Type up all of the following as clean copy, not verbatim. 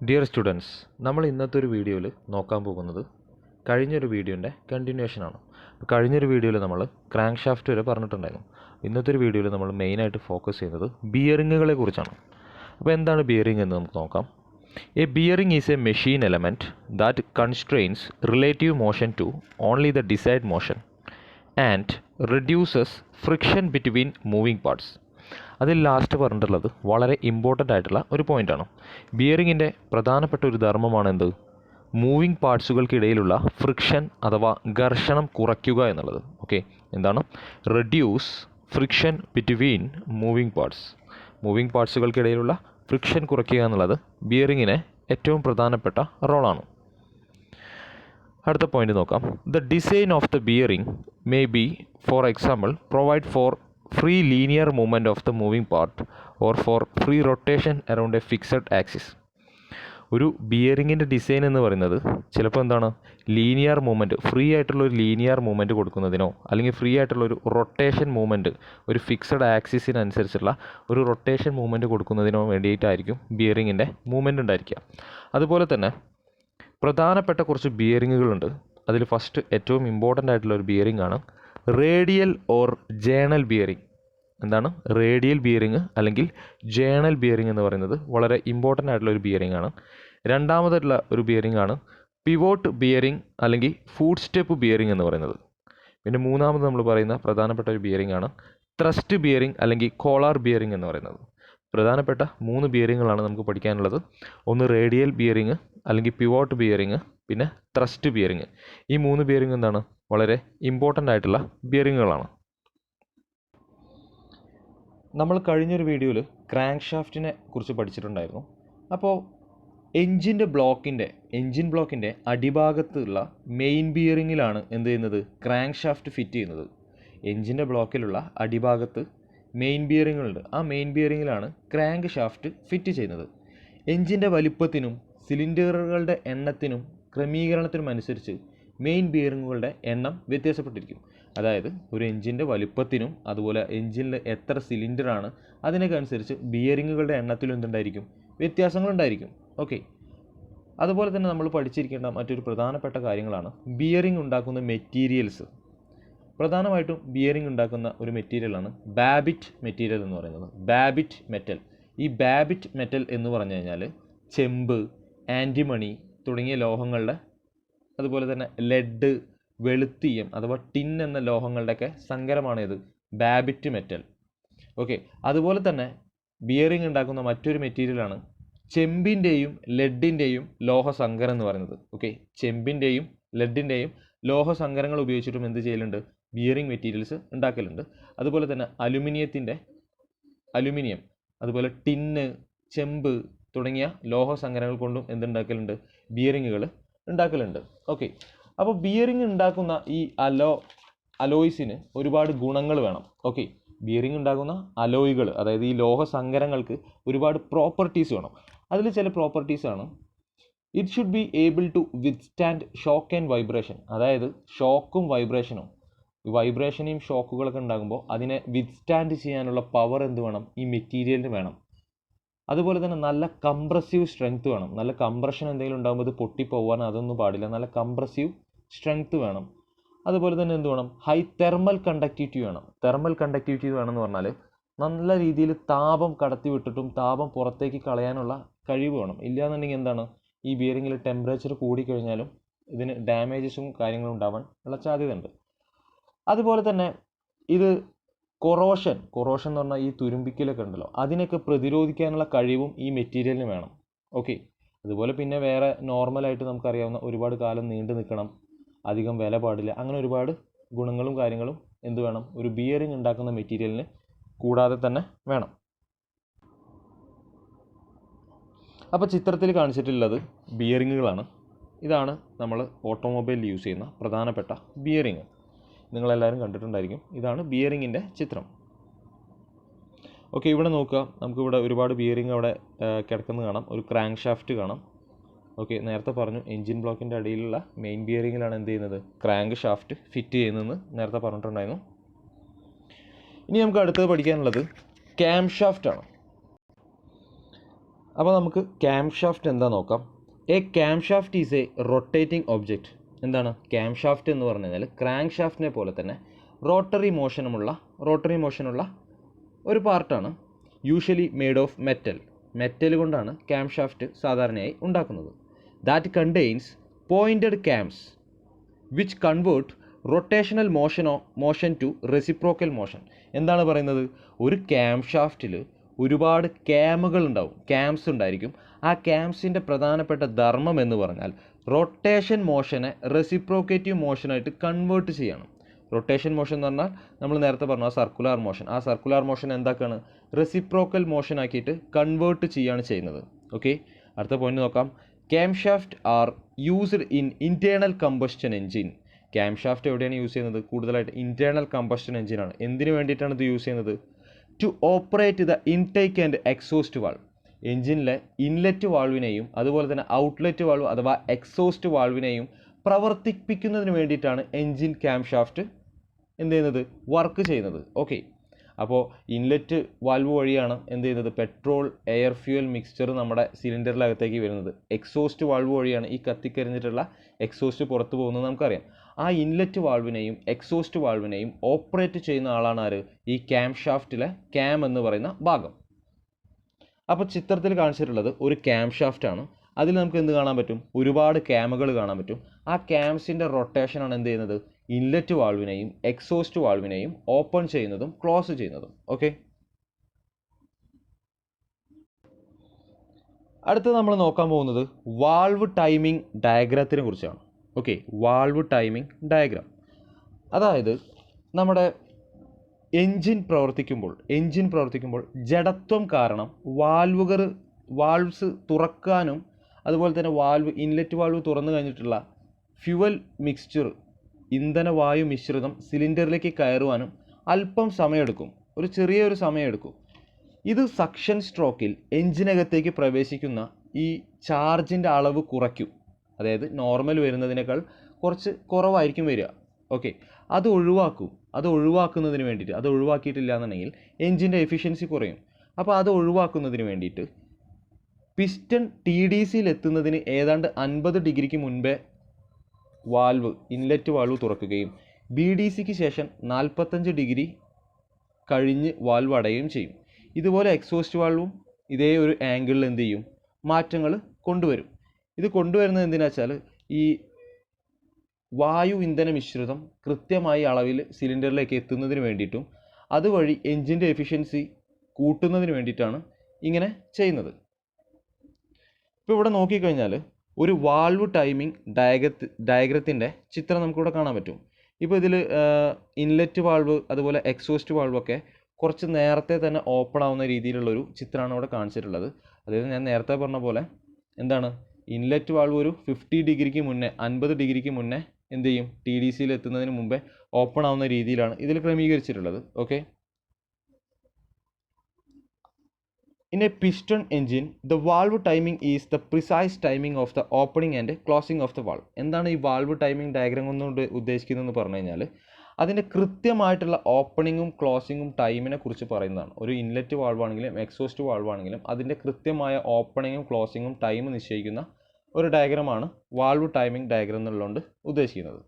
Dear students, നമ്മൾ ഇന്നത്തെ ഒരു വീഡിയോയിൽ നോക്കാൻ പോകുന്നത് കഴിഞ്ഞൊരു വീഡിയോൻ്റെ കണ്ടിന്യൂഷനാണ്. കഴിഞ്ഞൊരു വീഡിയോയിൽ നമ്മൾ ക്രാങ്ക് ഷാഫ്റ്റ് വരെ പറഞ്ഞിട്ടുണ്ടായിരുന്നു. ഇന്നത്തെ ഒരു വീഡിയോയിൽ നമ്മൾ മെയിനായിട്ട് ഫോക്കസ് ചെയ്യുന്നത് ബിയറിങ്ങുകളെ കുറിച്ചാണ്. അപ്പോൾ എന്താണ് ബിയറിംഗ് എന്ന് നമുക്ക് നോക്കാം. A bearing is a machine element that constrains relative motion to only the desired motion and reduces friction between moving parts. അതിൽ ലാസ്റ്റ് പറഞ്ഞിട്ടുള്ളത് വളരെ ഇമ്പോർട്ടൻ്റ് ആയിട്ടുള്ള ഒരു പോയിൻ്റാണ്. ബിയറിങ്ങിൻ്റെ പ്രധാനപ്പെട്ട ഒരു ധർമ്മമാണ് എന്ത്? മൂവിങ് പാർട്സുകൾക്കിടയിലുള്ള ഫ്രിക്ഷൻ അഥവാ ഘർഷണം കുറയ്ക്കുക എന്നുള്ളത്. ഓക്കെ, എന്താണ്? Reduce friction between moving parts. Moving പാർട്സുകൾക്കിടയിലുള്ള ഫ്രിക്ഷൻ കുറയ്ക്കുക എന്നുള്ളത് ബിയറിങ്ങിന് ഏറ്റവും പ്രധാനപ്പെട്ട റോളാണ്. അടുത്ത പോയിന്റ് നോക്കാം. The design of the bearing may be, for example, provide for free linear movement of the moving part or for free rotation around a fixed axis. ഒരു ബിയറിങ്ങിൻ്റെ ഡിസൈൻ എന്ന് പറയുന്നത് ചിലപ്പോൾ എന്താണ്, ലീനിയർ മൂവ്മെൻറ്റ്, ഫ്രീ ആയിട്ടുള്ള ഒരു linear movement കൊടുക്കുന്നതിനോ അല്ലെങ്കിൽ free ആയിട്ടുള്ള ഒരു റൊട്ടേഷൻ മൂവ്മെൻറ്റ്, ഒരു ഫിക്സഡ് ആക്സിസിനനുസരിച്ചുള്ള ഒരു റൊട്ടേഷൻ മൂവ്മെൻറ്റ് കൊടുക്കുന്നതിനോ വേണ്ടിയിട്ടായിരിക്കും ബിയറിങ്ങിൻ്റെ മൂവ്മെൻറ്റ് ഉണ്ടായിരിക്കുക. അതുപോലെ തന്നെ പ്രധാനപ്പെട്ട കുറച്ച് ബിയറിങ്ങുകളുണ്ട്. അതിൽ ഫസ്റ്റ് ഏറ്റവും ഇമ്പോർട്ടൻ്റ് ആയിട്ടുള്ള ഒരു ബിയറിംഗ് ആണ് റേഡിയൽ ഓർ ജേണൽ ബിയറിംഗ്. എന്താണ് റേഡിയൽ ബിയറിംഗ് അല്ലെങ്കിൽ ജേണൽ ബിയറിംഗ് എന്ന് പറയുന്നത്? വളരെ ഇമ്പോർട്ടൻ്റ് ആയിട്ടുള്ള ഒരു ബിയറിംഗ് ആണ്. രണ്ടാമതായിട്ടുള്ള ഒരു ബിയറിംഗ് ആണ് പിവോട്ട് ബിയറിംഗ് അല്ലെങ്കിൽ ഫുട് സ്റ്റെപ്പ് ബിയറിംഗ് എന്ന് പറയുന്നത്. പിന്നെ മൂന്നാമത് നമ്മൾ പറയുന്ന പ്രധാനപ്പെട്ട ഒരു ബിയറിംഗ് ആണ് ത്രസ്റ്റ് ബിയറിംഗ് അല്ലെങ്കിൽ കോളാർ ബിയറിംഗ് എന്ന് പറയുന്നത്. പ്രധാനപ്പെട്ട 3 ബിയറിങ്ങുകളാണ് നമുക്ക് പഠിക്കാനുള്ളത്. ഒന്ന് റേഡിയൽ ബിയറിംഗ് അല്ലെങ്കിൽ പിവോട്ട് ബിയറിംഗ്, പിന്നെ ത്രസ്റ്റ് ബിയറിംഗ്. ഈ 3 ബിയറിംഗ് എന്താണ്, വളരെ ഇമ്പോർട്ടൻ്റ് ആയിട്ടുള്ള ബിയറിങ്ങുകളാണ്. നമ്മൾ കഴിഞ്ഞൊരു വീഡിയോയിൽ ക്രാങ്ക് ഷാഫ്റ്റിനെ കുറിച്ച് പഠിച്ചിട്ടുണ്ടായിരുന്നു. അപ്പോൾ എൻജിൻ ബ്ലോക്കിൻ്റെ അടിഭാഗത്തുള്ള മെയിൻ ബിയറിങ്ങിലാണ് എന്ത് ചെയ്യുന്നത്, ക്രാങ്ക് ഷാഫ്റ്റ് ഫിറ്റ് ചെയ്യുന്നത്. എൻജിൻ്റെ ബ്ലോക്കിലുള്ള അടിഭാഗത്ത് മെയിൻ ബിയറിങ്ങുകളുണ്ട്. ആ മെയിൻ ബിയറിങ്ങിലാണ് ക്രാങ്ക് ഷാഫ്റ്റ് ഫിറ്റ് ചെയ്യുന്നത്. എൻജിൻ്റെ വലിപ്പത്തിനും സിലിണ്ടറുകളുടെ എണ്ണത്തിനും ക്രമീകരണത്തിനും അനുസരിച്ച് മെയിൻ ബിയറിങ്ങുകളുടെ എണ്ണം വ്യത്യാസപ്പെട്ടിരിക്കും. അതായത് ഒരു എൻജിൻ്റെ വലിപ്പത്തിനും അതുപോലെ എൻജിനിൽ എത്ര സിലിണ്ടറാണ് അതിനൊക്കെ അനുസരിച്ച് ബിയറിങ്ങുകളുടെ എണ്ണത്തിലും എന്തുണ്ടായിരിക്കും, വ്യത്യാസങ്ങളുണ്ടായിരിക്കും. ഓക്കെ, അതുപോലെ തന്നെ നമ്മൾ പഠിച്ചിരിക്കേണ്ട മറ്റൊരു പ്രധാനപ്പെട്ട കാര്യങ്ങളാണ് ബിയറിംഗ് ഉണ്ടാക്കുന്ന മെറ്റീരിയൽസ്. പ്രധാനമായിട്ടും ബിയറിംഗ് ഉണ്ടാക്കുന്ന ഒരു മെറ്റീരിയലാണ് ബാബിറ്റ് മെറ്റീരിയൽ എന്ന് പറയുന്നത്. Babbitt metal. ഈ ബാബിറ്റ് മെറ്റൽ എന്ന് പറഞ്ഞു കഴിഞ്ഞാൽ ചെമ്പ്, ആൻറ്റിമണി തുടങ്ങിയ ലോഹങ്ങളുടെ, അതുപോലെ തന്നെ ലെഡ്, വെളുത്തീയം അഥവാ ടിൻ എന്ന ലോഹങ്ങളുടെയൊക്കെ സങ്കരമാണ് ഇത് ബാബിറ്റ് മെറ്റൽ. ഓക്കെ, അതുപോലെ തന്നെ ബിയറിംഗ് ഉണ്ടാക്കുന്ന മറ്റൊരു മെറ്റീരിയലാണ് ചെമ്പിൻ്റെയും ലെഡിൻ്റെയും ലോഹസങ്കരം എന്ന് പറയുന്നത്. ഓക്കെ, ചെമ്പിൻ്റെയും ലെഡിൻ്റെയും ലോഹസങ്കരങ്ങൾ ഉപയോഗിച്ചിട്ടും എന്ത് ചെയ്യലുണ്ട്, ബിയറിംഗ് മെറ്റീരിയൽസ് ഉണ്ടാക്കലുണ്ട്. അതുപോലെ തന്നെ അലുമിനിയം, അതുപോലെ ടിന്ന്, ചെമ്പ് തുടങ്ങിയ ലോഹസങ്കരങ്ങൾ കൊണ്ടും എന്തുണ്ടാക്കലുണ്ട്, ബിയറിങ്ങുകൾ ഉണ്ടാക്കലുണ്ട്. ഓക്കെ, അപ്പോൾ ബിയറിംഗ് ഉണ്ടാക്കുന്ന ഈ അലോയ്സിന് ഒരുപാട് ഗുണങ്ങൾ വേണം. ഓക്കെ, ബിയറിംഗ് ഉണ്ടാക്കുന്ന അലോയ്കൾ, അതായത് ഈ ലോഹസങ്കരങ്ങൾക്ക് ഒരുപാട് പ്രോപ്പർട്ടീസ് വേണം. അതിൽ ചില പ്രോപ്പർട്ടീസാണ് it should be able to withstand shock and vibration. അതായത് ഷോക്കും വൈബ്രേഷനും, ഈ വൈബ്രേഷനെയും ഷോക്കുകളൊക്കെ ഉണ്ടാകുമ്പോൾ അതിനെ വിത്ത്സ്റ്റാൻഡ് ചെയ്യാനുള്ള പവർ എന്ത് വേണം, ഈ മെറ്റീരിയലിന് വേണം. അതുപോലെ തന്നെ നല്ല കംപ്രസീവ് സ്ട്രെങ്ത് വേണം. നല്ല കംപ്രഷൻ എന്തെങ്കിലും ഉണ്ടാകുമ്പോൾ ഇത് പൊട്ടിപ്പോവാൻ അതൊന്നും പാടില്ല. നല്ല കംപ്രസീവ് സ്ട്രെങ്ത് വേണം. അതുപോലെ തന്നെ എന്ത് വേണം, ഹൈ തെർമൽ കണ്ടക്ടിവിറ്റി വേണം. തെർമൽ കണ്ടക്ടിവിറ്റി വേണമെന്ന് പറഞ്ഞാൽ നല്ല രീതിയിൽ താപം കടത്തി വിട്ടിട്ടും താപം പുറത്തേക്ക് കളയാനുള്ള കഴിവ് വേണം. ഇല്ലയെന്നുണ്ടെങ്കിൽ എന്താണ്, ഈ ബിയറിങ്ങിൽ ടെമ്പറേച്ചർ കൂടിക്കഴിഞ്ഞാലും ഇതിന് ഡാമേജസും കാര്യങ്ങളും ഉണ്ടാവാൻ ഉള്ള സാധ്യതയുണ്ട്. അതുപോലെ തന്നെ ഇത് കൊറോഷൻ എന്ന് പറഞ്ഞാൽ ഈ തുരുമ്പിക്കലൊക്കെ ഉണ്ടല്ലോ, അതിനൊക്കെ പ്രതിരോധിക്കാനുള്ള കഴിവും ഈ മെറ്റീരിയലിന് വേണം. ഓക്കെ, അതുപോലെ പിന്നെ വേറെ നോർമലായിട്ട് നമുക്കറിയാവുന്ന ഒരുപാട് കാലം നീണ്ടു നിൽക്കണം, അധികം വില പാടില്ല, അങ്ങനെ ഒരുപാട് ഗുണങ്ങളും കാര്യങ്ങളും എന്ത് വേണം, ഒരു ബിയറിംഗ് ഉണ്ടാക്കുന്ന മെറ്റീരിയലിന് കൂടാതെ തന്നെ വേണം. അപ്പോൾ ചിത്രത്തിൽ കാണിച്ചിട്ടുള്ളത് ബിയറിങ്ങുകളാണ്. ഇതാണ് നമ്മൾ ഓട്ടോമൊബൈലിൽ യൂസ് ചെയ്യുന്ന പ്രധാനപ്പെട്ട ബിയറിങ്. നിങ്ങളെല്ലാവരും കണ്ടിട്ടുണ്ടായിരിക്കും. ഇതാണ് ബിയറിങ്ങിൻ്റെ ചിത്രം. ഓക്കെ, ഇവിടെ നോക്കുക, നമുക്കിവിടെ ഒരുപാട് ബിയറിങ് അവിടെ കിടക്കുന്നത് കാണാം. ഒരു ക്രാങ്ക് ഷാഫ്റ്റ് കാണാം. ഓക്കെ, നേരത്തെ പറഞ്ഞു എൻജിൻ ബ്ലോക്കിൻ്റെ അടിയിലുള്ള മെയിൻ ബിയറിങ്ങിലാണ് എന്ത് ചെയ്യുന്നത്, ക്രാങ്ക് ഷാഫ്റ്റ് ഫിറ്റ് ചെയ്യുന്നതെന്ന് നേരത്തെ പറഞ്ഞിട്ടുണ്ടായിരുന്നു. ഇനി നമുക്ക് അടുത്തത് പഠിക്കാനുള്ളത് ക്യാംഷാഫ്റ്റ് ആണ്. അപ്പോൾ നമുക്ക് ക്യാംഷാഫ്റ്റ് എന്താ നോക്കാം. A camshaft is A rotating object. എന്താണ് ക്യാംഷാഫ്റ്റ് എന്ന് പറഞ്ഞു കഴിഞ്ഞാൽ ക്രാങ്ക് ഷാഫ്റ്റിനെ പോലെ തന്നെ റോട്ടറി മോഷനുള്ള ഒരു പാർട്ടാണ്. യൂഷ്വലി മെയ്ഡ് ഓഫ് മെറ്റൽ കൊണ്ടാണ് ക്യാംഷാഫ്റ്റ് സാധാരണയായി ഉണ്ടാക്കുന്നത്. That contains pointed cams which convert rotational motion to reciprocal motion. എന്താണ് പറയുന്നത്? ഒരു ക്യാംഷാഫ്റ്റിൽ ഒരുപാട് ക്യാംസ് ഉണ്ടായിരിക്കും. ആ ക്യാംസിൻ്റെ പ്രധാനപ്പെട്ട ധർമ്മം എന്ന് പറഞ്ഞാൽ റൊട്ടേഷൻ മോഷനെ റെസിപ്രോക്കേറ്റീവ് മോഷനായിട്ട് കൺവേർട്ട് ചെയ്യണം. റൊട്ടേഷൻ മോഷൻ എന്ന് പറഞ്ഞാൽ നമ്മൾ നേരത്തെ പറഞ്ഞു ആ സർക്കുലാർ മോഷൻ എന്താക്കാണ്? റെസിപ്രോക്കൽ മോഷൻ ആക്കിയിട്ട് കൺവേർട്ട് ചെയ്യാണ് ചെയ്യുന്നത്. ഓക്കെ, അടുത്ത പോയിന്റ് നോക്കാം. Camshaft are used in internal combustion engine. Camshaft എവിടെയാണ് യൂസ് ചെയ്യുന്നത്? കൂടുതലായിട്ട് ഇൻറ്റേർണൽ കമ്പസ്റ്റൻ എഞ്ചിനാണ്. എന്തിനു വേണ്ടിയിട്ടാണ് ഇത് യൂസ് ചെയ്യുന്നത്? To operate the intake and exhaust valve. എഞ്ചിനിലെ ഇൻലെറ്റ് വാൾവിനെയും അതുപോലെ തന്നെ ഔട്ട്ലെറ്റ് വാൾവ് അഥവാ എക്സോസ്റ്റ് വാൾവിനെയും പ്രവർത്തിപ്പിക്കുന്നതിന് വേണ്ടിയിട്ടാണ് എഞ്ചിൻ ക്യാംഷാഫ്റ്റ് എന്ത് ചെയ്യുന്നത്? വർക്ക് ചെയ്യുന്നത്. ഓക്കെ, അപ്പോൾ ഇൻലെറ്റ് വാൽവ് വഴിയാണ് എന്ത് ചെയ്യുന്നത്? പെട്രോൾ എയർ ഫ്യൂവൽ മിക്സ്ചർ നമ്മുടെ സിലിണ്ടറിനകത്തേക്ക് വരുന്നത്. എക്സോസ്റ്റ് വാൾവ് വഴിയാണ് ഈ കത്തിക്കരിഞ്ഞിട്ടുള്ള എക്സോസ്റ്റ് പുറത്തു പോകുന്നത് നമുക്കറിയാം. ആ ഇൻലെറ്റ് വാൾവിനെയും എക്സോസ്റ്റ് വാൾവിനെയും ഓപ്പറേറ്റ് ചെയ്യുന്ന ആളാണ് ആര്? ഈ ക്യാംഷാഫ്റ്റിലെ ക്യാം എന്ന് പറയുന്ന ഭാഗം. അപ്പോൾ ചിത്രത്തിൽ കാണിച്ചിട്ടുള്ളത് ഒരു ക്യാംഷാഫ്റ്റാണ്. അതിൽ നമുക്ക് എന്ത് കാണാൻ പറ്റും? ഒരുപാട് ക്യാമുകൾ കാണാൻ പറ്റും. ആ ക്യാംസിൻ്റെ റൊട്ടേഷനാണ് എന്ത് ചെയ്യുന്നത്? ഇൻലെറ്റ് വാൾവിനെയും എക്സോസ്റ്റ് വാൾവിനെയും ഓപ്പൺ ചെയ്യുന്നതും ക്ലോസ് ചെയ്യുന്നതും. ഓക്കെ, അടുത്ത് നമ്മൾ നോക്കാൻ പോകുന്നത് വാൾവ് ടൈമിംഗ് ഡയഗ്രത്തിനെ കുറിച്ചാണ്. ഓക്കെ, വാൾവ് ടൈമിംഗ് ഡയഗ്രാം അതായത് നമ്മുടെ എൻജിൻ പ്രവർത്തിക്കുമ്പോൾ ജഡത്വം കാരണം വാൾവ്സ് തുറക്കാനും അതുപോലെ തന്നെ ഇൻലെറ്റ് വാൾവ് തുറന്നു കഴിഞ്ഞിട്ടുള്ള ഫ്യുവൽ മിക്സ്ചർ ഇന്ധനവായു മിശ്രിതം സിലിണ്ടറിലേക്ക് കയറുവാനും അല്പം സമയമെടുക്കും, ചെറിയൊരു സമയമെടുക്കും. ഇത് സക്ഷൻ സ്ട്രോക്കിൽ എഞ്ചിനകത്തേക്ക് പ്രവേശിക്കുന്ന ഈ ചാർജിൻ്റെ അളവ് കുറയ്ക്കും. അതായത് നോർമൽ വരുന്നതിനേക്കാൾ കുറച്ച് കുറവായിരിക്കും വരിക. ഓക്കെ, അത് ഒഴിവാക്കുന്നതിന് വേണ്ടിയിട്ട്, അത് ഒഴിവാക്കിയിട്ടില്ല എന്നുണ്ടെങ്കിൽ എഞ്ചിൻ്റെ എഫിഷ്യൻസി കുറയും. അപ്പോൾ അത് ഒഴിവാക്കുന്നതിന് വേണ്ടിയിട്ട് പിസ്റ്റൺ TDCയിൽ എത്തുന്നതിന് ഏതാണ്ട് 50 ഡിഗ്രിക്ക് മുൻപേ ഇൻലെറ്റ് വാൾവ് തുറക്കുകയും BDCക്ക് ശേഷം 45 ഡിഗ്രി കഴിഞ്ഞ് വാൾവ് അടയുകയും ചെയ്യും. ഇതുപോലെ എക്സോസ്റ്റ് വാൾവും ഇതേ ഒരു ആംഗിളിൽ എന്ത് ചെയ്യും? മാറ്റങ്ങൾ കൊണ്ടുവരും. ഇത് കൊണ്ടുവരുന്നത് എന്തിനാ വെച്ചാൽ ഈ വായു ഇന്ധന മിശ്രിതം കൃത്യമായി അളവിൽ സിലിണ്ടറിലേക്ക് എത്തുന്നതിന് വേണ്ടിയിട്ടും അതുവഴി എഞ്ചിൻ്റെ എഫിഷ്യൻസി കൂട്ടുന്നതിന് വേണ്ടിയിട്ടാണ് ഇങ്ങനെ ചെയ്യുന്നത്. ഇപ്പോൾ ഇവിടെ നോക്കിക്കഴിഞ്ഞാൽ ഒരു വാൾവ് ടൈമിംഗ് ഡയഗ്രത്തിൻ്റെ ചിത്രം നമുക്കിവിടെ കാണാൻ പറ്റും. ഇപ്പോൾ ഇതിൽ ഇൻലെറ്റ് വാൾവ് അതുപോലെ എക്സോസ്റ്റ് വാൾവൊക്കെ കുറച്ച് നേരത്തെ തന്നെ ഓപ്പൺ ആവുന്ന രീതിയിലുള്ളൊരു ചിത്രമാണ് ഇവിടെ കാണിച്ചിട്ടുള്ളത്. അതായത് ഞാൻ നേരത്തെ പറഞ്ഞ പോലെ എന്താണ്, ഇൻലെറ്റ് വാൾവ് ഒരു 50 ഡിഗ്രിക്ക് മുന്നേ എന്ത് ചെയ്യും? TDCയിൽ എത്തുന്നതിന് മുമ്പേ ഓപ്പൺ ആവുന്ന രീതിയിലാണ് ഇതിൽ ക്രമീകരിച്ചിട്ടുള്ളത്. Okay, In a piston engine, the valve timing is the precise timing of the opening and closing of the valve. എന്താണ് ഈ വാൾവ് ടൈമിംഗ് ഡയഗ്രാം കൊണ്ട് ഉദ്ദേശിക്കുന്നതെന്ന് പറഞ്ഞു കഴിഞ്ഞാൽ അതിൻ്റെ കൃത്യമായിട്ടുള്ള ഓപ്പണിങ്ങും ക്ലോസിങ്ങും ടൈമിനെ കുറിച്ച് പറയുന്നതാണ്. ഒരു ഇൻലെറ്റ് വാൾവ് ആണെങ്കിലും എക്സോസ്റ്റ് വാൾവ് ആണെങ്കിലും അതിൻ്റെ കൃത്യമായ ഓപ്പണിങ്ങും ക്ലോസിങ്ങും ടൈം നിശ്ചയിക്കുന്ന ഒരു ഡയഗ്രമാണ് വാൾവ് ടൈമിംഗ് ഡയഗ്രാം എന്നുള്ളതുകൊണ്ട് ഉദ്ദേശിക്കുന്നത്.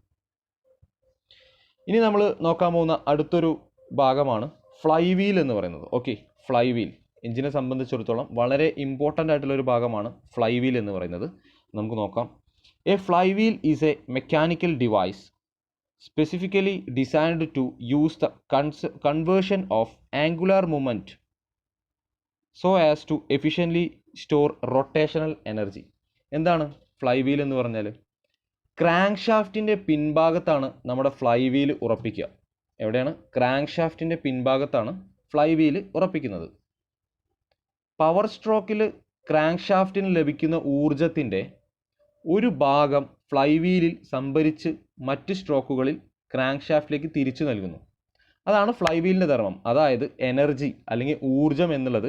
ഇനി നമ്മൾ നോക്കാൻ പോകുന്ന അടുത്തൊരു ഭാഗമാണ് ഫ്ലൈ വീൽ എന്ന് പറയുന്നത്. ഓക്കെ, ഫ്ലൈ വീൽ എഞ്ചിനെ സംബന്ധിച്ചിടത്തോളം വളരെ ഇമ്പോർട്ടൻ്റ് ആയിട്ടുള്ള ഒരു ഭാഗമാണ് ഫ്ലൈ വീൽ എന്ന് പറയുന്നത്. നമുക്ക് നോക്കാം. A flywheel is a mechanical device specifically designed to use the conversion of angular movement so as to efficiently store rotational energy. എന്താണ് ഫ്ലൈ വീൽ എന്ന് പറഞ്ഞാൽ? ക്രാങ്ക് ഷാഫ്റ്റിൻ്റെ പിൻഭാഗത്താണ് നമ്മുടെ ഫ്ലൈ വീൽ ഉറപ്പിക്കുക. എവിടെയാണ്? ക്രാങ്ക് ഷാഫ്റ്റിൻ്റെ പിൻഭാഗത്താണ് ഫ്ലൈ വീൽ ഉറപ്പിക്കുന്നത്. പവർ സ്ട്രോക്കിൽ ക്രാങ്ക് ഷാഫ്റ്റിന് ലഭിക്കുന്ന ഊർജത്തിൻ്റെ ഒരു ഭാഗം ഫ്ലൈ വീലിൽ സംഭരിച്ച് മറ്റ് സ്ട്രോക്കുകളിൽ ക്രാങ്ക് ഷാഫ്റ്റിലേക്ക് തിരിച്ചു നൽകുന്നു. അതാണ് ഫ്ലൈ വീലിൻ്റെ ധർമ്മം. അതായത് എനർജി അല്ലെങ്കിൽ ഊർജം എന്നുള്ളത്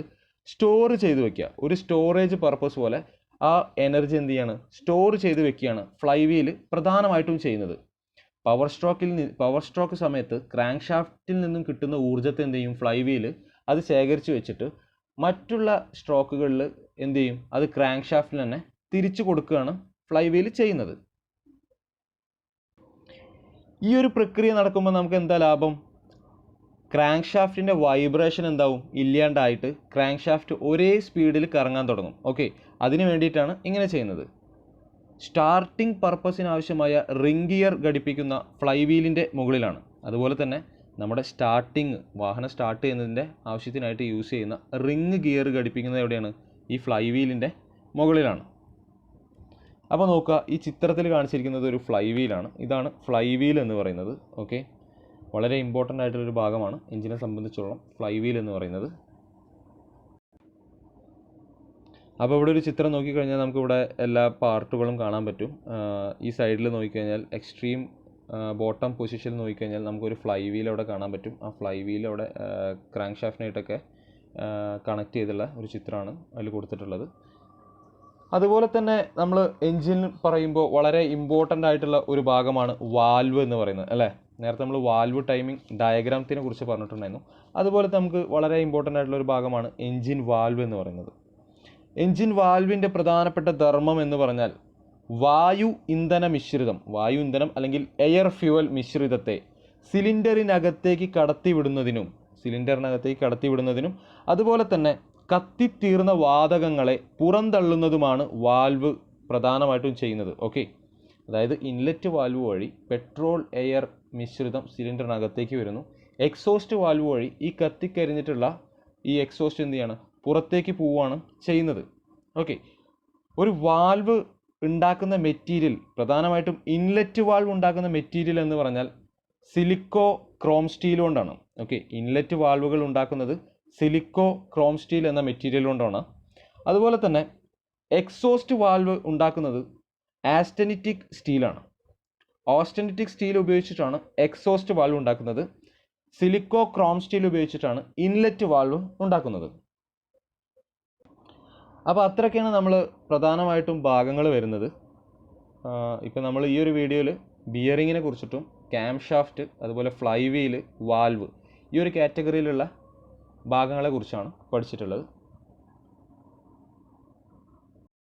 സ്റ്റോർ ചെയ്ത് വെക്കുക. ഒരു സ്റ്റോറേജ് പർപ്പസ് പോലെ ആ എനർജി എന്ത് ചെയ്യാണ്? സ്റ്റോർ ചെയ്ത് വെക്കുകയാണ് ഫ്ലൈ വീൽ പ്രധാനമായിട്ടും ചെയ്യുന്നത്. പവർ സ്ട്രോക്ക് സമയത്ത് ക്രാങ്ക് ഷാഫ്റ്റിൽ നിന്നും കിട്ടുന്ന ഊർജ്ജത്തെ എന്ത് ചെയ്യും? ഫ്ലൈ വീൽ അത് ശേഖരിച്ച് വെച്ചിട്ട് മറ്റുള്ള സ്ട്രോക്കുകളിൽ എന്ത് ചെയ്യും, അത് ക്രാങ്ക് ഷാഫ്റ്റിൽ തന്നെ തിരിച്ചു കൊടുക്കുകയാണ് ഫ്ലൈ വീൽ ചെയ്യുന്നത്. ഈ ഒരു പ്രക്രിയ നടക്കുമ്പോൾ നമുക്ക് എന്താ ലാഭം? ക്രാങ്ക് ഷാഫ്റ്റിൻ്റെ വൈബ്രേഷൻ എന്താവും, ഇല്ലാണ്ടായിട്ട് ക്രാങ്ക് ഷാഫ്റ്റ് ഒരേ സ്പീഡിൽ കറങ്ങാൻ തുടങ്ങും. ഓക്കെ, അതിന് വേണ്ടിയിട്ടാണ് ഇങ്ങനെ ചെയ്യുന്നത്. സ്റ്റാർട്ടിംഗ് പർപ്പസിന് ആവശ്യമായ റിംഗ് ഗിയർ ഘടിപ്പിക്കുന്ന ഫ്ലൈ വീലിൻ്റെ മുകളിലാണ്. അതുപോലെ തന്നെ നമ്മുടെ വാഹനം സ്റ്റാർട്ട് ചെയ്യുന്നതിൻ്റെ ആവശ്യത്തിനായിട്ട് യൂസ് ചെയ്യുന്ന റിംഗ് ഗിയർ ഘടിപ്പിക്കുന്നത് എവിടെയാണ്? ഈ ഫ്ലൈ വീലിൻ്റെ മുകളിലാണ്. അപ്പോൾ നോക്കുക, ഈ ചിത്രത്തിൽ കാണിച്ചിരിക്കുന്നത് ഒരു ഫ്ലൈ വീലാണ്. ഇതാണ് ഫ്ലൈ വീൽ എന്ന് പറയുന്നത്. ഓക്കെ, വളരെ ഇമ്പോർട്ടൻ്റ് ആയിട്ടുള്ളൊരു ഭാഗമാണ് എഞ്ചിനെ സംബന്ധിച്ചോളം ഫ്ലൈ വീൽ എന്ന് പറയുന്നത്. അപ്പോൾ ഇവിടെ ഒരു ചിത്രം നോക്കിക്കഴിഞ്ഞാൽ നമുക്കിവിടെ എല്ലാ പാർട്ടുകളും കാണാൻ പറ്റും. ഈ സൈഡിൽ നോക്കിക്കഴിഞ്ഞാൽ എക്സ്ട്രീം ബോട്ടം പൊസിഷനിൽ നോക്കിക്കഴിഞ്ഞാൽ നമുക്കൊരു ഫ്ലൈ വീൽ അവിടെ കാണാൻ പറ്റും. ആ ഫ്ലൈ വീൽ അവിടെ ക്രാങ്ക് ഷാഫ്റ്റിനായിട്ടൊക്കെ കണക്ട് ചെയ്തുള്ള ഒരു ചിത്രമാണ് അതിൽ കൊടുത്തിട്ടുള്ളത്. അതുപോലെ തന്നെ നമ്മൾ എൻജിൻ പറയുമ്പോൾ വളരെ ഇമ്പോർട്ടൻ്റ് ആയിട്ടുള്ള ഒരു ഭാഗമാണ് വാൽവ് എന്ന് പറയുന്നത്, അല്ലേ? നേരത്തെ നമ്മൾ വാൽവ് ടൈമിംഗ് ഡയഗ്രാമത്തിനെ കുറിച്ച് പറഞ്ഞിട്ടുണ്ടായിരുന്നു. അതുപോലെ നമുക്ക് വളരെ ഇമ്പോർട്ടൻ്റ് ആയിട്ടുള്ള ഒരു ഭാഗമാണ് എൻജിൻ വാൽവ് എന്ന് പറയുന്നത്. എൻജിൻ വാൽവിൻ്റെ പ്രധാനപ്പെട്ട ധർമ്മം എന്ന് പറഞ്ഞാൽ വായു ഇന്ധന അല്ലെങ്കിൽ എയർ ഫ്യൂവൽ മിശ്രിതത്തെ സിലിണ്ടറിനകത്തേക്ക് കടത്തിവിടുന്നതിനും അതുപോലെ തന്നെ കത്തിത്തീർന്ന വാതകങ്ങളെ പുറന്തള്ളുന്നതുമാണ് വാൽവ് പ്രധാനമായിട്ടും ചെയ്യുന്നത്. ഓക്കെ, അതായത് ഇൻലെറ്റ് വാൽവ് വഴി പെട്രോൾ എയർ മിശ്രിതം സിലിണ്ടറിനകത്തേക്ക് വരുന്നു. എക്സോസ്റ്റ് വാൽവ് വഴി ഈ കത്തിക്കരിഞ്ഞിട്ടുള്ള ഈ എക്സോസ്റ്റ് എന്ത് ചെയ്യാണ്, പുറത്തേക്ക് പോവുകയാണ് ചെയ്യുന്നത്. ഓക്കെ, ഒരു വാൽവ് ഉണ്ടാക്കുന്ന മെറ്റീരിയൽ, പ്രധാനമായിട്ടും ഇൻലെറ്റ് വാൽവ് ഉണ്ടാക്കുന്ന മെറ്റീരിയൽ എന്ന് പറഞ്ഞാൽ സിലിക്കോ ക്രോം സ്റ്റീൽ കൊണ്ടാണ്. ഓക്കെ, ഇൻലെറ്റ് വാൽവുകൾ ഉണ്ടാക്കുന്നത് സിലിക്കോ ക്രോം സ്റ്റീൽ എന്ന മെറ്റീരിയൽ കൊണ്ടാണ്. അതുപോലെ തന്നെ എക്സോസ്റ്റ് വാൽവ് ഉണ്ടാക്കുന്നത് ആസ്റ്റനിറ്റിക് സ്റ്റീലാണ്. ഓസ്റ്റനിറ്റിക് സ്റ്റീൽ ഉപയോഗിച്ചിട്ടാണ് എക്സോസ്റ്റ് വാൽവ് ഉണ്ടാക്കുന്നത്. സിലിക്കോ ക്രോം സ്റ്റീൽ ഉപയോഗിച്ചിട്ടാണ് ഇൻലെറ്റ് വാൽവ് ഉണ്ടാക്കുന്നത്. അപ്പോൾ അത്രയൊക്കെയാണ് നമ്മൾ പ്രധാനമായിട്ടും ഭാഗങ്ങൾ വരുന്നത്. ഇപ്പം നമ്മൾ ഈ ഒരു വീഡിയോയിൽ ബിയറിങ്ങിനെ കുറിച്ചിട്ടും ക്യാം ഷാഫ്റ്റ്, അതുപോലെ ഫ്ലൈ വീല്, വാൽവ്, ഈ ഒരു കാറ്റഗറിയിലുള്ള ഭാഗങ്ങളെക്കുറിച്ചാണ് പഠിച്ചിട്ടുള്ളത്.